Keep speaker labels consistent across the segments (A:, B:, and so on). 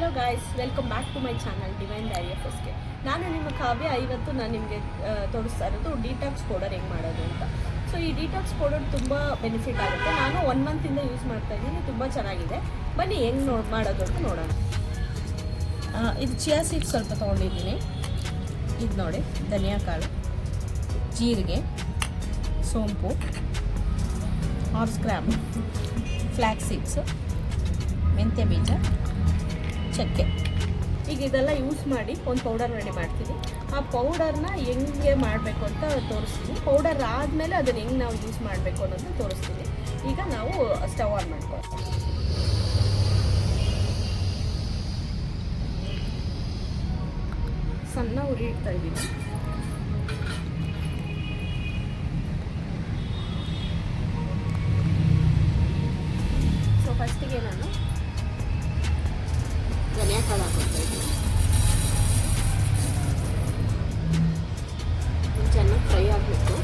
A: Hello guys, welcome back to my channel divine diary of SK. ನಾನು ನಿಮ್ಮ ಕಾವ್ಯ. ಇವತ್ತು ನಾನು ನಿಮಗೆ ತೋರಿಸ್ತಾ ಇರೋದು ಡಿಟಾಕ್ಸ್ ಪೌಡರ್ ಹೆಂಗೆ ಮಾಡೋದು ಅಂತ. ಸೊ ಈ ಡಿಟಾಕ್ಸ್ ಪೌಡರ್ ತುಂಬ ಬೆನಿಫಿಟ್ ಆಗುತ್ತೆ. ನಾನು 1 ಮಂತಿಂದ ಯೂಸ್ ಮಾಡ್ತಾ ಇದ್ದೀನಿ, ತುಂಬ ಚೆನ್ನಾಗಿದೆ. ಬನ್ನಿ ಹೆಂಗೆ ಮಾಡೋದು ಅಂತ ನೋಡೋಣ. ಇದು ಚಿಯಾ ಸೀಡ್ಸ್ ಸ್ವಲ್ಪ ತೊಗೊಂಡಿದ್ದೀನಿ. ಇದು ನೋಡಿ, ಧನಿಯಾ ಕಾಳು, ಜೀರಿಗೆ, ಸೋಂಪು, ಹಾರ್ಸ್ ಗ್ರಾಮ್, ಫ್ಲ್ಯಾಕ್ಸ್ ಸೀಡ್ಸು, ಮೆಂತ್ಯ ಬೀಜ, ಚಕ್ಕೆ. ಈಗ ಇದೆಲ್ಲ ಯೂಸ್ ಮಾಡಿ ಒಂದು ಪೌಡರ್ ರೆಡಿ ಮಾಡ್ತೀನಿ. ಆ ಪೌಡರ್ನ ಹೆಂಗೆ ಮಾಡಬೇಕು ಅಂತ ತೋರಿಸ್ತೀನಿ. ಪೌಡರ್ ಆದಮೇಲೆ ಅದನ್ನು ಹೆಂಗೆ ನಾವು ಯೂಸ್ ಮಾಡಬೇಕು ಅನ್ನೋದನ್ನ ತೋರಿಸ್ತೀನಿ. ಈಗ ನಾವು ಸ್ಟವ್ ಆನ್ ಮಾಡ್ಕೊಳ್ತೀವಿ. ಸಣ್ಣ ಉರಿ ಇಡ್ತಾ ಇದ್ದೀನಿ. ಸೊ ಫಸ್ಟಿಗೆ ನಾನು ಧನಿಯಾ ಕಾಳು ಹಾಕೊಳ್ತಾ ಇದ್ದೀನಿ. ಚೆನ್ನಾಗಿ ಫ್ರೈ ಆಗಬೇಕು.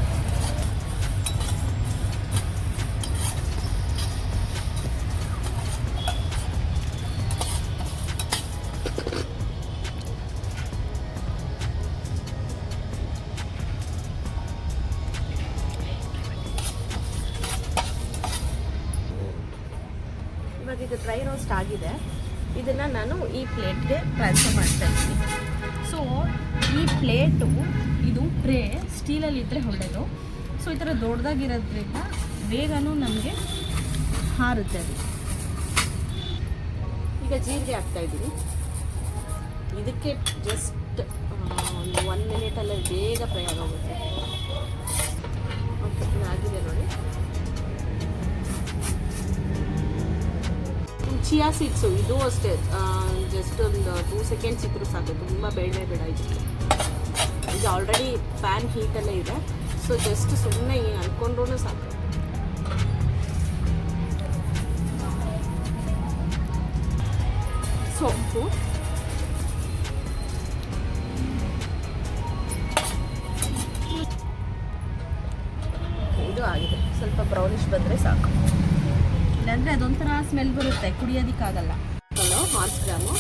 A: ಇವಾಗ ಇದು ಡ್ರೈ ರೋಸ್ಟ್ ಆಗಿದೆ. ಇದನ್ನು ನಾನು ಈ ಪ್ಲೇಟ್ಗೆ ಟ್ರಾನ್ಸ್ಫರ್ ಮಾಡ್ತಾ ಇದ್ದೀನಿ. ಸೊ ಈ ಪ್ಲೇಟು, ಇದು ಟ್ರೇ ಸ್ಟೀಲಲ್ಲಿ ಇದ್ದರೆ ಒಳ್ಳೆಯದು. ಸೊ ಈ ಥರ ದೊಡ್ಡದಾಗಿರೋದ್ರಿಂದ ಬೇಗನೂ ನಮಗೆ ಹಾರುತ್ತೆ ಅದು. ಈಗ ಜೀರಿಗೆ ಹಾಕ್ತಾಯಿದ್ದೀನಿ. ಇದಕ್ಕೆ ಜಸ್ಟ್ ಒಂದು 1 ಮಿನಿಟಲ್ಲೇ ಬೇಗ ಫ್ರೈ ಆಗೋಗುತ್ತೆ. ಓಕೆ, ಇದಾಗಿದೆ ನೋಡಿ. ಚಿಯಾ ಸೀಡ್ಸು ಇದು ಅಷ್ಟೇ, ಜಸ್ಟ್ ಒಂದು 2 ಸೆಕೆಂಡ್ಸ್ ಇದ್ರೂ ಸಾಕು, ತುಂಬ ಬೇಡವೇ ಬೇಡ. ಇದು ಆಲ್ರೆಡಿ ಪ್ಯಾನ್ ಹೀಟಲ್ಲೇ ಇದೆ. ಸೊ ಜಸ್ಟ್ ಸುಮ್ಮನೆ ಅಂದ್ಕೊಂಡ್ರೂ ಸಾಕು. ಸೊಪ್ಪು, ಇದು ಆಗಿದೆ. ಸ್ವಲ್ಪ ಬ್ರೌನಿಶ್ ಬಂದರೆ ಸಾಕು, ಇಲ್ಲಾಂದರೆ ಅದೊಂಥರ ಸ್ಮೆಲ್ ಬರುತ್ತೆ, ಕುಡಿಯೋದಕ್ಕಾಗಲ್ಲ. ಹಾರ್ಸ್ ಗ್ರಾಮು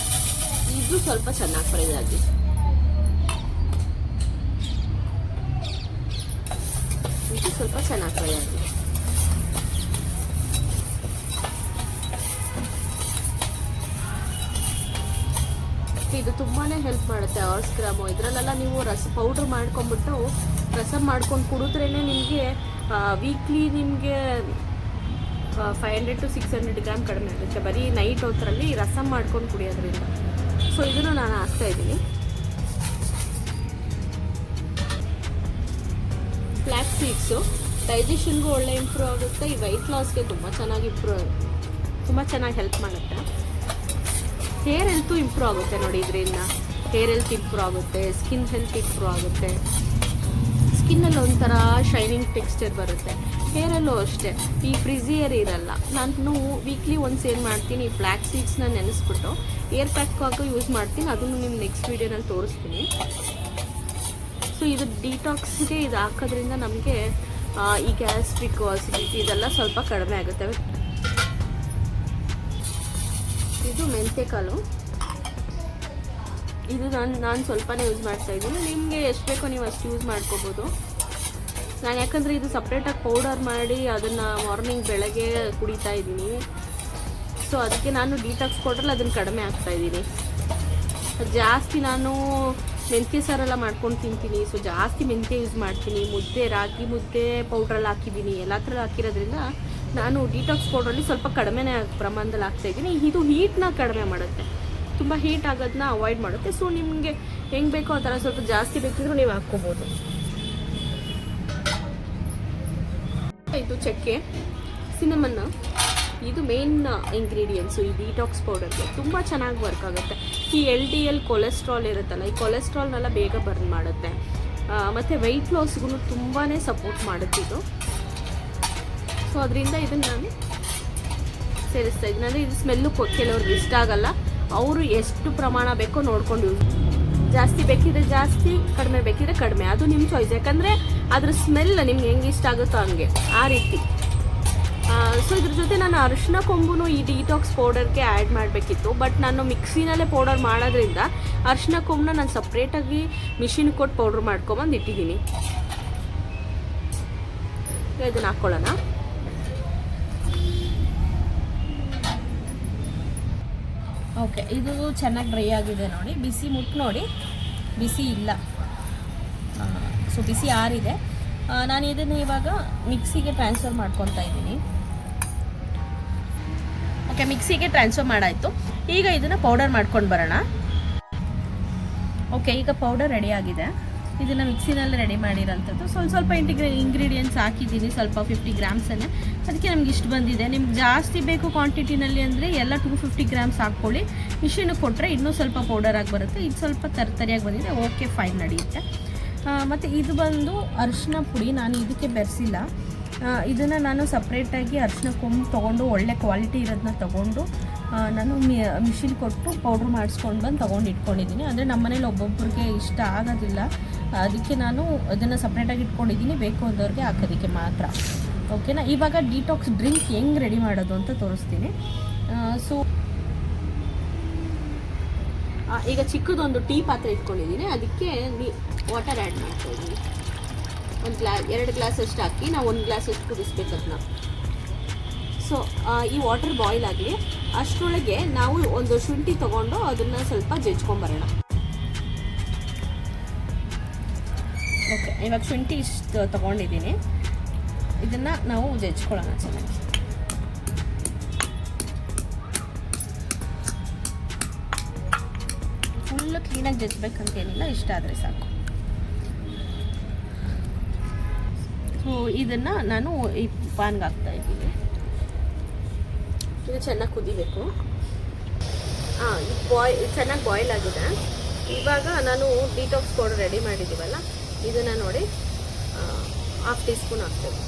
A: ಇದು ಸ್ವಲ್ಪ ಚೆನ್ನಾಗಿ ಫ್ರೈ ಆಗಿ. ಇದು ಸ್ವಲ್ಪ ಚೆನ್ನಾಗಿ ಫ್ರೈ ಆಗಿ. ಇದು ತುಂಬಾ ಹೆಲ್ಪ್ ಮಾಡುತ್ತೆ. ಹಾರ್ಸ್ ಗ್ರಾಮು ಇದರಲ್ಲೆಲ್ಲ ನೀವು ಪೌಡ್ರ್ ಮಾಡ್ಕೊಂಬಿಟ್ಟು ರಸಂ ಮಾಡ್ಕೊಂಡು ಕುಡಿದ್ರೇ ನಿಮಗೆ ವೀಕ್ಲಿ ನಿಮಗೆ 500 to 600 ಗ್ರಾಮ್ ಕಡಿಮೆ ಆಗುತ್ತೆ, ಬರೀ ನೈಟ್ ಹೊತ್ತರಲ್ಲಿ ರಸಂ ಮಾಡ್ಕೊಂಡು ಕುಡಿಯೋದ್ರಿಂದ. ಸೊ ಇದನ್ನು ನಾನು ಹಾಕ್ತಾ ಇದ್ದೀನಿ. ಫ್ಲ್ಯಾಕ್ಸ್ ಸೀಡ್ಸು ಡೈಜೆಷನ್ಗೂ ಒಳ್ಳೆ ಇಂಪ್ರೂವ್ ಆಗುತ್ತೆ. ಈ ವೆಯ್ಟ್ ಲಾಸ್ಗೆ ತುಂಬ ಚೆನ್ನಾಗಿ ಹೆಲ್ಪ್ ಮಾಡುತ್ತೆ. ಹೇರ್ ಹೆಲ್ತು ಇಂಪ್ರೂವ್ ಆಗುತ್ತೆ ನೋಡಿ ಇದರಿಂದ. ಹೇರ್ ಹೆಲ್ತ್ ಇಂಪ್ರೂವ್ ಆಗುತ್ತೆ, ಸ್ಕಿನ್ ಹೆಲ್ತ್ ಇಂಪ್ರೂವ್ ಆಗುತ್ತೆ. ಸ್ಕಿನ್ನಲ್ಲಿ ಒಂಥರ ಶೈನಿಂಗ್ ಟೆಕ್ಸ್ಚರ್ ಬರುತ್ತೆ. ಹೇರಲ್ಲೂ ಅಷ್ಟೇ, ಈ ಫ್ರಿಝಿ ಏರ್ ಇರಲ್ಲ. ನಾನು ವೀಕ್ಲಿ ಒನ್ಸ್ ಏನು ಮಾಡ್ತೀನಿ, ಫ್ಲ್ಯಾಕ್ಸ್ ಸೀಡ್ಸ್ನ ನೆನೆಸ್ಬಿಟ್ಟು ಏರ್ ಪ್ಯಾಕ್ ಹಾಕೋ ಯೂಸ್ ಮಾಡ್ತೀನಿ. ಅದನ್ನು ನಿಮ್ಮ ನೆಕ್ಸ್ಟ್ ವೀಡಿಯೋನಲ್ಲಿ ತೋರಿಸ್ತೀನಿ. ಸೊ ಇದು ಡಿಟಾಕ್ಸ್ಗೆ ಇದು ಹಾಕೋದ್ರಿಂದ ನಮಗೆ ಈ ಗ್ಯಾಸ್ಟ್ರಿಕ್, ಅಸಿಡಿಟಿ ಇದೆಲ್ಲ ಸ್ವಲ್ಪ ಕಡಿಮೆ ಆಗುತ್ತೆ. ಇದು ಮೆಂತ್ಯಕಾಳು, ಇದು ನಾನು ಸ್ವಲ್ಪನೇ ಯೂಸ್ ಮಾಡ್ತಾಯಿದ್ದೀನಿ. ನಿಮಗೆ ಎಷ್ಟು ಬೇಕೋ ನೀವು ಅಷ್ಟು ಯೂಸ್ ಮಾಡ್ಕೋಬೋದು. ನಾನು ಯಾಕಂದರೆ ಇದು ಸಪ್ರೇಟಾಗಿ ಪೌಡರ್ ಮಾಡಿ ಅದನ್ನು ಮಾರ್ನಿಂಗ್ ಬೆಳಗ್ಗೆ ಕುಡಿತಾ ಇದ್ದೀನಿ. ಸೊ ಅದಕ್ಕೆ ನಾನು ಡಿಟಾಕ್ಸ್ ಪೌಡ್ರಲ್ಲಿ ಅದನ್ನು ಕಡಿಮೆ ಹಾಕ್ತಾಯಿದ್ದೀನಿ. ಜಾಸ್ತಿ ನಾನು ಮೆಂತ್ಯ ಸಾರೆಲ್ಲ ಮಾಡ್ಕೊಂಡು ತಿಂತೀನಿ. ಸೊ ಜಾಸ್ತಿ ಮೆಂತ್ಯ ಯೂಸ್ ಮಾಡ್ತೀನಿ. ಮುದ್ದೆ, ರಾಗಿ ಮುದ್ದೆ ಪೌಡ್ರಲ್ಲಿ ಹಾಕಿದ್ದೀನಿ, ಎಲ್ಲ ಥರ ಹಾಕಿರೋದ್ರಿಂದ ನಾನು ಡಿಟಾಕ್ಸ್ ಪೌಡ್ರಲ್ಲಿ ಸ್ವಲ್ಪ ಕಡಿಮೆನೇ ಪ್ರಮಾಣದಲ್ಲಿ ಹಾಕ್ತಾಯಿದ್ದೀನಿ. ಇದು ಹೀಟ್ನ ಕಡಿಮೆ ಮಾಡುತ್ತೆ, ತುಂಬ ಹೀಟ್ ಆಗೋದನ್ನ ಅವಾಯ್ಡ್ ಮಾಡುತ್ತೆ. ಸೊ ನಿಮಗೆ ಹೆಂಗೆ ಬೇಕೋ ಆ ಥರ ಸ್ವಲ್ಪ ಜಾಸ್ತಿ ಬೇಕಿದ್ರೂ ನೀವು ಹಾಕ್ಕೋಬೋದು. ಇದು ಚಕ್ಕೆ, ಸಿನಮನ್, ಇದು ಮೇನ್ ಇಂಗ್ರೀಡಿಯೆಂಟ್ಸು ಈ ಡಿಟಾಕ್ಸ್ ಪೌಡರ್ಗೆ. ತುಂಬ ಚೆನ್ನಾಗಿ ವರ್ಕ್ ಆಗುತ್ತೆ. ಈ LDL ಕೊಲೆಸ್ಟ್ರಾಲ್ ಇರುತ್ತಲ್ಲ, ಈ ಕೊಲೆಸ್ಟ್ರಾಲ್ನೆಲ್ಲ ಬೇಗ ಬರ್ನ್ ಮಾಡುತ್ತೆ. ಮತ್ತು ವೆಯ್ಟ್ ಲಾಸ್ಗೂ ತುಂಬಾ ಸಪೋರ್ಟ್ ಮಾಡುತ್ತೆ ಇದು. ಸೊ ಅದರಿಂದ ಇದನ್ನು ನಾನು ಸೇರಿಸ್ತಾ ಇದ್ದೀನಿ. ಅಂದರೆ ಇದು ಸ್ಮೆಲ್ಲು ಕೆಲವ್ರಿಗೆ ಇಷ್ಟ ಆಗಲ್ಲ. ಅವರು ಎಷ್ಟು ಪ್ರಮಾಣ ಬೇಕೋ ನೋಡ್ಕೊಂಡು ಯೂಸ್, ಜಾಸ್ತಿ ಬೇಕಿದ್ರೆ ಜಾಸ್ತಿ, ಕಡಿಮೆ ಬೇಕಿದ್ರೆ ಕಡಿಮೆ, ಅದು ನಿಮ್ಮ ಚಾಯ್ಸ್. ಯಾಕಂದರೆ ಅದ್ರ ಸ್ಮೆಲ್ ನಿಮ್ಗೆ ಹೆಂಗೆ ಇಷ್ಟ ಆಗುತ್ತೋ ಹಂಗೆ, ಆ ರೀತಿ. ಸೊ ಇದ್ರ ಜೊತೆ ನಾನು ಅರಿಶಿನ ಕೊಂಬು ಈ ಡಿಟಾಕ್ಸ್ ಪೌಡರ್ಗೆ ಆ್ಯಡ್ ಮಾಡಬೇಕಿತ್ತು, ಬಟ್ ನಾನು ಮಿಕ್ಸಿನಲ್ಲೇ ಪೌಡರ್ ಮಾಡೋದ್ರಿಂದ ಅರಿಶಿನ ಕೊಂಬನ್ನ ನಾನು ಸಪ್ರೇಟಾಗಿ ಮಿಷಿನ್ ಕೊಟ್ಟು ಪೌಡ್ರ್ ಮಾಡ್ಕೊಬಂದು ಇಟ್ಟಿದ್ದೀನಿ. ಇದನ್ನು ಹಾಕ್ಕೊಳ್ಳೋಣ. ಓಕೆ, ಇದು ಚೆನ್ನಾಗಿ ಡ್ರೈ ಆಗಿದೆ ನೋಡಿ. ಬಿಸಿ ಮುಟ್ಟು ನೋಡಿ, ಬಿಸಿ ಇಲ್ಲ. ಸೊ ಬಿಸಿ ಆರಿದೆ. ನಾನು ಇದನ್ನು ಇವಾಗ ಮಿಕ್ಸಿಗೆ ಟ್ರಾನ್ಸ್ಫರ್ ಮಾಡ್ಕೊತಾ ಇದ್ದೀನಿ. ಓಕೆ, ಮಿಕ್ಸಿಗೆ ಟ್ರಾನ್ಸ್ಫರ್ ಮಾಡಾಯಿತು. ಈಗ ಇದನ್ನು ಪೌಡರ್ ಮಾಡ್ಕೊಂಡು ಬರೋಣ. ಓಕೆ, ಈಗ ಪೌಡರ್ ರೆಡಿ ಆಗಿದೆ. ಇದನ್ನು ಮಿಕ್ಸಿನಲ್ಲಿ ರೆಡಿ ಮಾಡಿರೋಂಥದ್ದು. ಸ್ವಲ್ಪ ಇಂಗ್ರೀಡಿಯೆಂಟ್ಸ್ ಹಾಕಿದ್ದೀನಿ, ಸ್ವಲ್ಪ 50 ಗ್ರಾಮ್ಸನ್ನೇ. ಅದಕ್ಕೆ ನಮ್ಗೆ ಇಷ್ಟು ಬಂದಿದೆ. ನಿಮ್ಗೆ ಜಾಸ್ತಿ ಬೇಕು ಕ್ವಾಂಟಿಟಿನಲ್ಲಿ ಅಂದರೆ ಎಲ್ಲ 250 ಗ್ರಾಮ್ಸ್ ಹಾಕ್ಕೊಳ್ಳಿ. ಮಿಷಿನಿಗೆ ಕೊಟ್ಟರೆ ಇನ್ನೂ ಸ್ವಲ್ಪ ಪೌಡರ್ ಆಗಿ ಬರುತ್ತೆ. ಇದು ಸ್ವಲ್ಪ ತರಿಯಾಗಿ ಬಂದಿದೆ. ಓಕೆ, ಫೈನ್, ನಡೆಯುತ್ತೆ. ಮತ್ತು ಇದು ಬಂದು ಅರಿಶಿನ ಪುಡಿ. ನಾನು ಇದಕ್ಕೆ ಬೆರೆಸಿಲ್ಲ. ಇದನ್ನು ನಾನು ಸಪ್ರೇಟಾಗಿ ಅರಿಶಿನ ಕೊಂಬು ತೊಗೊಂಡು ಒಳ್ಳೆ ಕ್ವಾಲಿಟಿ ಇರೋದನ್ನ ತೊಗೊಂಡು ನಾನು ಮಿಷಿನ್ ಕೊಟ್ಟು ಪೌಡ್ರ್ ಮಾಡಿಸ್ಕೊಂಡು ಬಂದು ತೊಗೊಂಡು ಇಟ್ಕೊಂಡಿದ್ದೀನಿ. ಅಂದರೆ ನಮ್ಮ ಮನೇಲಿ ಒಬ್ಬೊಬ್ಬರಿಗೆ ಇಷ್ಟ ಆಗೋದಿಲ್ಲ, ಅದಕ್ಕೆ ನಾನು ಅದನ್ನು ಸಪ್ರೇಟಾಗಿ ಇಟ್ಕೊಂಡಿದ್ದೀನಿ. ಬೇಕು ಅಂದವ್ರಿಗೆ ಹಾಕೋದಕ್ಕೆ ಮಾತ್ರ. ಓಕೆನಾ? ಇವಾಗ ಡಿಟಾಕ್ಸ್ ಡ್ರಿಂಕ್ ಹೆಂಗೆ ರೆಡಿ ಮಾಡೋದು ಅಂತ ತೋರಿಸ್ತೀನಿ. ಸೊ ಈಗ ಚಿಕ್ಕದೊಂದು ಟೀ ಪಾತ್ರೆ ಇಟ್ಕೊಂಡಿದ್ದೀನಿ. ಅದಕ್ಕೆ ವಾಟರ್ ಆ್ಯಡ್ ಮಾಡ್ತಾಯಿದ್ದೀನಿ. 2 ಗ್ಲಾಸಷ್ಟು ಹಾಕಿ ನಾವು 1 ಗ್ಲಾಸಷ್ಟು ಕುದಿಸ್ಬೇಕು ಅದನ್ನ. ಸೊ ಈ ವಾಟರ್ ಬಾಯ್ಲ್ ಆಗಲಿ. ಅಷ್ಟರೊಳಗೆ ನಾವು ಒಂದು ಶುಂಠಿ ತೊಗೊಂಡು ಅದನ್ನು ಸ್ವಲ್ಪ ಜಜ್ಕೊಂಬರೋಣ. ಓಕೆ, ಇವಾಗ ಶುಂಠಿ ಇಷ್ಟು ತೊಗೊಂಡಿದ್ದೀನಿ. ಇದನ್ನು ನಾವು ಜಜ್ಕೊಳ್ಳೋಣ ಚೆನ್ನಾಗಿ. ಫುಲ್ಲು ಕ್ಲೀನಾಗಿ ಜಜ್ಬೇಕಂತೇನಿಲ್ಲ, ಇಷ್ಟ ಆದರೆ ಸಾಕು. ಸೊ ಇದನ್ನು ನಾನು ಈ ಪಾನ್ಗೆ ಹಾಕ್ತಾಯಿದ್ದೀನಿ. ಇದು ಚೆನ್ನಾಗಿ ಕುದಿಬೇಕು. ಚೆನ್ನಾಗಿ ಬಾಯ್ಲ್ ಆಗಿದೆ. ಇವಾಗ ನಾನು ಡಿಟಾಕ್ಸ್ ಪೌಡರ್ ರೆಡಿ ಮಾಡಿದ್ದೀವಲ್ಲ, ಇದನ್ನು ನೋಡಿ 1/2 ಟೀ ಸ್ಪೂನ್ ಹಾಕ್ತೇವೆ.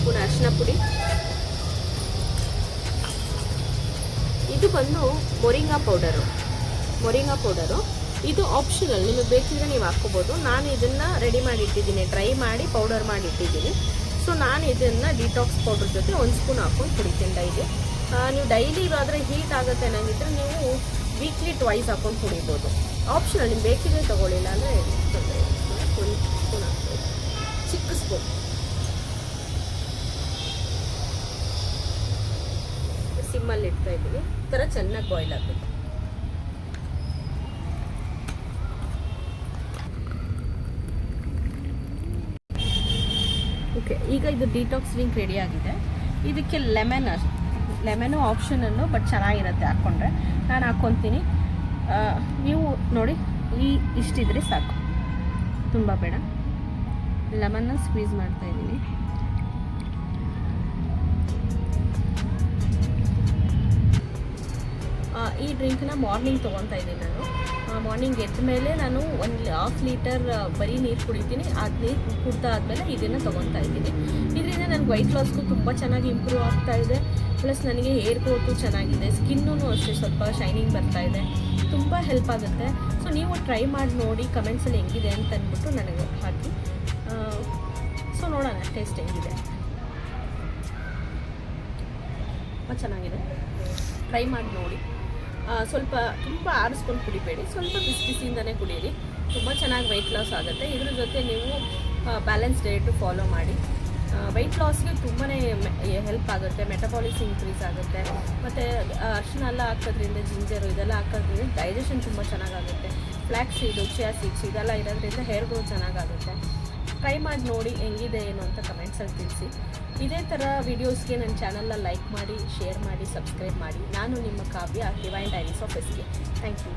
A: ಸ್ಪೂನ್ ಅರಿಶಿನ ಪುಡಿ. ಇದು ಬಂದು ಮೊರಿಂಗಾ ಪೌಡರು. ಇದು ಆಪ್ಷನಲ್, ನಿಮಗೆ ಬೇಕಿದ್ರೆ ನೀವು ಹಾಕ್ಕೋಬೋದು. ನಾನು ಇದನ್ನು ರೆಡಿ ಮಾಡಿ ಇಟ್ಟಿದ್ದೀನಿ, ಡ್ರೈ ಮಾಡಿ ಪೌಡರ್ ಮಾಡಿ ಇಟ್ಟಿದ್ದೀನಿ. ಸೊ ನಾನು ಇದನ್ನು ಡಿಟಾಕ್ಸ್ ಪೌಡ್ರ್ ಜೊತೆ 1 ಸ್ಪೂನ್ ಹಾಕ್ಕೊಂಡು ಕುಡಿತೀನಿ ಡೈಲಿ. ನೀವು ಡೈಲಿ ಇವಾದರೆ ಹೀಟ್ ಆಗುತ್ತೆ ಅನ್ನಂಗಿದ್ರೆ ನೀವು ವೀಕ್ಲಿ 2 ಹಾಕ್ಕೊಂಡು ಕುಡಿಬೋದು. ಆಪ್ಷನಲ್, ನಿಮ್ಗೆ ಬೇಕಿದ್ರೆ ತೊಗೊಳ್ಳಿಲ್ಲ ಅಂದರೆ ತೊಂದರೆ. 1 ಸ್ಪೂನ್ ಹಾಕ್ಬೋದು, ಚಿಕ್ಕ ಸ್ಪೂನ್. ಸಿಮ್ಮಲ್ಲಿ ಇಡ್ತಾ ಇದ್ದೀನಿ. ಈ ಥರ ಚೆನ್ನಾಗಿ ಬಾಯ್ಲ್ ಆಗಬೇಕು. ಓಕೆ, ಈಗ ಇದು ಡಿಟಾಕ್ಸ್ ಡ್ರಿಂಕ್ ರೆಡಿ ಆಗಿದೆ. ಇದಕ್ಕೆ ಲೆಮನು ಆಪ್ಷನಲ್ಲು, ಬಟ್ ಚೆನ್ನಾಗಿರುತ್ತೆ ಹಾಕ್ಕೊಂಡ್ರೆ. ನಾನು ಹಾಕ್ಕೊತೀನಿ. ನೀವು ನೋಡಿ, ಇಷ್ಟಿದ್ರೆ ಸಾಕು, ತುಂಬ ಬೇಡ. ಲೆಮನ್ನ ಸ್ಕ್ವೀಸ್ ಮಾಡ್ತಾಯಿದ್ದೀನಿ. ಈ ಡ್ರಿಂಕ್ನ ಮಾರ್ನಿಂಗ್ ತೊಗೊತಾ ಇದ್ದೀನಿ ನಾನು. ಮಾರ್ನಿಂಗ್ ಎದ್ದ ಮೇಲೆ ನಾನು 1.5 ಲೀಟರ್ ಬರೀ ನೀರು ಕುಡಿತೀನಿ. ಅದು ನೀರು ಕುಡ್ದಾದ್ಮೇಲೆ ಇದನ್ನು ತೊಗೊತಾ ಇದ್ದೀನಿ. ಇದರಿಂದ ನನಗೆ ವೈಟ್ ಲಾಸ್ಗೂ ತುಂಬ ಚೆನ್ನಾಗಿ ಇಂಪ್ರೂವ್ ಆಗ್ತಾ ಇದೆ. ಪ್ಲಸ್ ನನಗೆ ಹೇರ್ ಗ್ರೋತು ಚೆನ್ನಾಗಿದೆ. ಸ್ಕಿನ್ನೂ ಅಷ್ಟೇ ಸ್ವಲ್ಪ ಶೈನಿಂಗ್ ಬರ್ತಾ ಇದೆ. ತುಂಬ ಹೆಲ್ಪ್ ಆಗುತ್ತೆ. ಸೊ ನೀವು ಟ್ರೈ ಮಾಡಿ ನೋಡಿ, ಕಮೆಂಟ್ಸಲ್ಲಿ ಹೆಂಗಿದೆ ಅಂತ ಅಂದ್ಬಿಟ್ಟು ನನಗೆ ಹಾಕಿ. ಸೊ ನೋಡೋಣ ಟೇಸ್ಟ್ ಹೆಂಗಿದೆ. ತುಂಬ ಚೆನ್ನಾಗಿದೆ, ಟ್ರೈ ಮಾಡಿ ನೋಡಿ. ಸ್ವಲ್ಪ ತುಂಬ ಆರಿಸ್ಕೊಂಡು ಕುಡಿಬೇಡಿ, ಸ್ವಲ್ಪ ಬಿಸಿಯಿಂದನೇ ಕುಡೀರಿ. ತುಂಬ ಚೆನ್ನಾಗಿ ವೆಯ್ಟ್ ಲಾಸ್ ಆಗುತ್ತೆ. ಇದ್ರ ಜೊತೆ ನೀವು ಬ್ಯಾಲೆನ್ಸ್ ಡಯಟು ಫಾಲೋ ಮಾಡಿ. ವೆಯ್ಟ್ ಲಾಸ್ಗೆ ತುಂಬಾ ಹೆಲ್ಪ್ ಆಗುತ್ತೆ. ಮೆಟಬಾಲಿಕ್ಸ್ ಇನ್ಕ್ರೀಸ್ ಆಗುತ್ತೆ. ಮತ್ತು ಅರಿಶಿನ ಎಲ್ಲ ಹಾಕೋದ್ರಿಂದ, ಜಿಂಜರು ಇದೆಲ್ಲ ಹಾಕೋದ್ರಿಂದ ಡೈಜೆಷನ್ ತುಂಬ ಚೆನ್ನಾಗಾಗುತ್ತೆ. ಫ್ಲ್ಯಾಕ್ಸ್ ಸೀಡು, ಚಿಯಾ ಸೀಡ್ಸ್ ಇದೆಲ್ಲ ಇರೋದ್ರಿಂದ ಹೇರ್ ಗ್ರೋತ್ ಚೆನ್ನಾಗಾಗುತ್ತೆ. ಟ್ರೈ ಮಾಡಿ ನೋಡಿ ಹೆಂಗಿದೆ ಏನು ಅಂತ ಕಮೆಂಟ್ಸಲ್ಲಿ ತಿಳಿಸಿ. ಇದೇ ಥರ ವೀಡಿಯೋಸ್ಗೆ ನನ್ನ ಚಾನಲ್ನ ಲೈಕ್ ಮಾಡಿ, ಶೇರ್ ಮಾಡಿ, ಸಬ್ಸ್ಕ್ರೈಬ್ ಮಾಡಿ. ನಾನು ನಿಮ್ಮ Kavya, divine diaries of SK. Thank you.